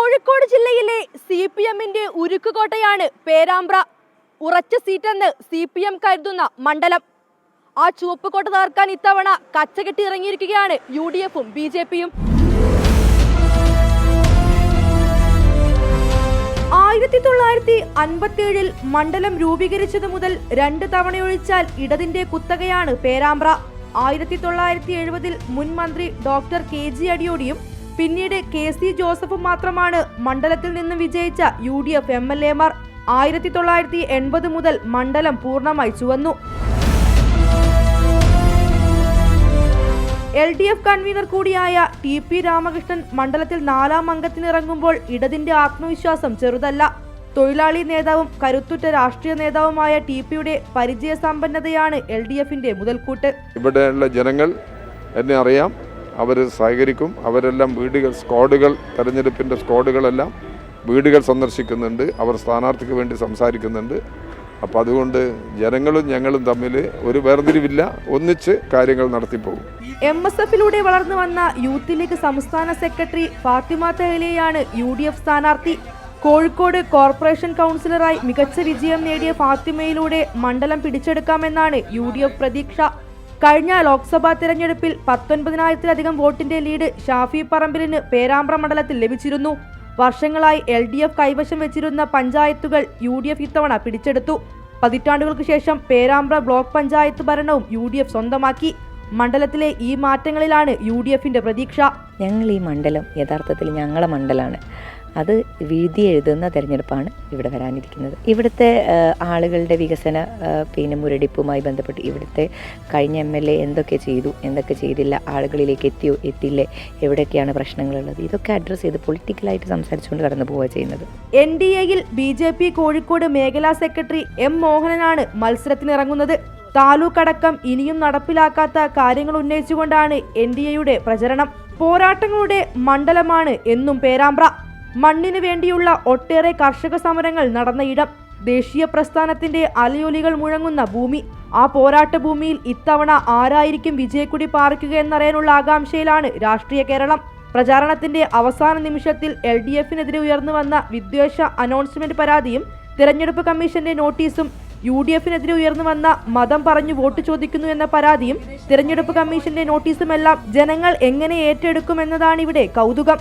കോഴിക്കോട് ജില്ലയിലെ CPMന്റെ ഉരുക്കുകോട്ടയാണ് പേരാമ്പ്ര. ഉറച്ച സീറ്റെന്ന് CPM കരുതുന്ന മണ്ഡലം. ആ ചുവപ്പുകോട്ട തകർക്കാൻ ഇത്തവണ കച്ചകെട്ടി ഇറങ്ങിയിരിക്കുകയാണ് UDFും BJPയും. 1957 മണ്ഡലം രൂപീകരിച്ചത് മുതൽ 2 തവണയൊഴിച്ചാൽ ഇടതിന്റെ കുത്തകയാണ് പേരാമ്പ്ര. 1970 മുൻ മന്ത്രി ഡോക്ടർ KG അടിയോടിയും പിന്നീട് KC ജോസഫും മാത്രമാണ് മണ്ഡലത്തിൽ നിന്ന് വിജയിച്ച UDF MLAമാർ. 1980 മുതൽ മണ്ഡലം പൂർണ്ണമായി ചുവന്നു. LDF കൺവീനർ കൂടിയായ TP രാമകൃഷ്ണൻ മണ്ഡലത്തിൽ 4ാം അംഗത്തിനിറങ്ങുമ്പോൾ ഇടതിന്റെ ആത്മവിശ്വാസം ചെറുതല്ല. തൊഴിലാളി നേതാവും കരുത്തുറ്റ രാഷ്ട്രീയ നേതാവുമായ TPയുടെ പരിചയസമ്പന്നതയാണ് LDFന്റെ മുതൽക്കൂട്ട്. ഇവിടെയുള്ള ജനങ്ങൾ എന്നെ അറിയാം, അവർ സഹകരിക്കും. അവരെല്ലാം വീടുകൾ സ്ക്വാഡുകൾ തെരഞ്ഞെടുപ്പിൻ്റെ സ്ക്വാഡുകളെല്ലാം വീടുകൾ സന്ദർശിക്കുന്നുണ്ട്, അവർ സ്ഥാനാർത്ഥിക്ക് വേണ്ടി സംസാരിക്കുന്നുണ്ട്. അപ്പോൾ അതുകൊണ്ട് ജനങ്ങളും ഞങ്ങളും തമ്മിൽ ഒരു വേർതിരിവില്ല, ഒന്നിച്ച് കാര്യങ്ങൾ നടത്തിപ്പോകും. MSFലൂടെ വളർന്നു വന്ന യൂത്ത് ലീഗ് സംസ്ഥാന സെക്രട്ടറി ഫാത്തിമ തഹലിയാണ് UDF സ്ഥാനാർത്ഥി. കോഴിക്കോട് കോർപ്പറേഷൻ കൗൺസിലറായി മികച്ച വിജയം നേടിയ ഫാത്തിമയിലൂടെ മണ്ഡലം പിടിച്ചെടുക്കാമെന്നാണ് UDF പ്രതീക്ഷ. കഴിഞ്ഞ ലോക്സഭാ തെരഞ്ഞെടുപ്പിൽ 19,000-ലധികം വോട്ടിന്റെ ലീഡ് ഷാഫി പറമ്പിലിന് പേരാമ്പ്ര മണ്ഡലത്തിൽ ലഭിച്ചിരുന്നു. വർഷങ്ങളായി LDF കൈവശം വെച്ചിരുന്ന പഞ്ചായത്തുകൾ UDF ഇത്തവണ പിടിച്ചെടുത്തു. പതിറ്റാണ്ടുകൾക്ക് ശേഷം പേരാമ്പ്ര ബ്ലോക്ക് പഞ്ചായത്ത് ഭരണവും UDF സ്വന്തമാക്കി. മണ്ഡലത്തിലെ ഈ മാറ്റങ്ങളിലാണ് UDFന്റെ പ്രതീക്ഷ. ഞങ്ങൾ ഈ മണ്ഡലം യഥാർത്ഥത്തിൽ ഞങ്ങളെ മണ്ഡലമാണ്. അത് വിധി എഴുതുന്ന തെരഞ്ഞെടുപ്പാണ് ഇവിടെ വരാനിരിക്കുന്നത്. ഇവിടുത്തെ ആളുകളുടെ വികസന മുരടിപ്പുമായി ബന്ധപ്പെട്ട് ഇവിടുത്തെ കഴിഞ്ഞ MLA എന്തൊക്കെ ചെയ്തു, എന്തൊക്കെ ചെയ്തില്ല, ആളുകളിലേക്ക് എത്തിയോ എത്തിയില്ലേ, എവിടെയൊക്കെയാണ് പ്രശ്നങ്ങളുള്ളത്, ഇതൊക്കെ അഡ്രസ്സ് ചെയ്ത് പൊളിറ്റിക്കലായിട്ട് സംസാരിച്ചുകൊണ്ട് കടന്നു പോവുക ചെയ്യുന്നത്. NDAയിൽ BJP കോഴിക്കോട് മേഖലാ സെക്രട്ടറി M മോഹനനാണ് മത്സരത്തിനിറങ്ങുന്നത്. താലൂക്ക് അടക്കം ഇനിയും നടപ്പിലാക്കാത്ത കാര്യങ്ങൾ ഉന്നയിച്ചുകൊണ്ടാണ് NDAയുടെ പ്രചരണം. പോരാട്ടങ്ങളുടെ മണ്ഡലമാണ് എന്നും പേരാമ്പ്ര. മണ്ണിന് വേണ്ടിയുള്ള ഒട്ടേറെ കർഷക സമരങ്ങൾ നടന്ന ഇടം, ദേശീയ പ്രസ്ഥാനത്തിന്റെ അലയൊലികൾ മുഴങ്ങുന്ന ഭൂമി. ആ പോരാട്ട ഭൂമിയിൽ ഇത്തവണ ആരായിരിക്കും വിജയക്കൊടി പാറിക്കുക എന്നറിയാനുള്ള ആകാംക്ഷയിലാണ് രാഷ്ട്രീയ കേരളം. പ്രചാരണത്തിന്റെ അവസാന നിമിഷത്തിൽ LDFനെതിരെ ഉയർന്നു വന്ന വിദ്വേഷ അനൗൺസ്മെന്റ് പരാതിയും തിരഞ്ഞെടുപ്പ് കമ്മീഷന്റെ നോട്ടീസും, UDFനെതിരെ ഉയർന്നു വന്ന മതം പറഞ്ഞു വോട്ട് ചോദിക്കുന്നു എന്ന പരാതിയും തിരഞ്ഞെടുപ്പ് കമ്മീഷന്റെ നോട്ടീസുമെല്ലാം ജനങ്ങൾ എങ്ങനെ ഏറ്റെടുക്കുമെന്നതാണ് ഇവിടെ കൗതുകം.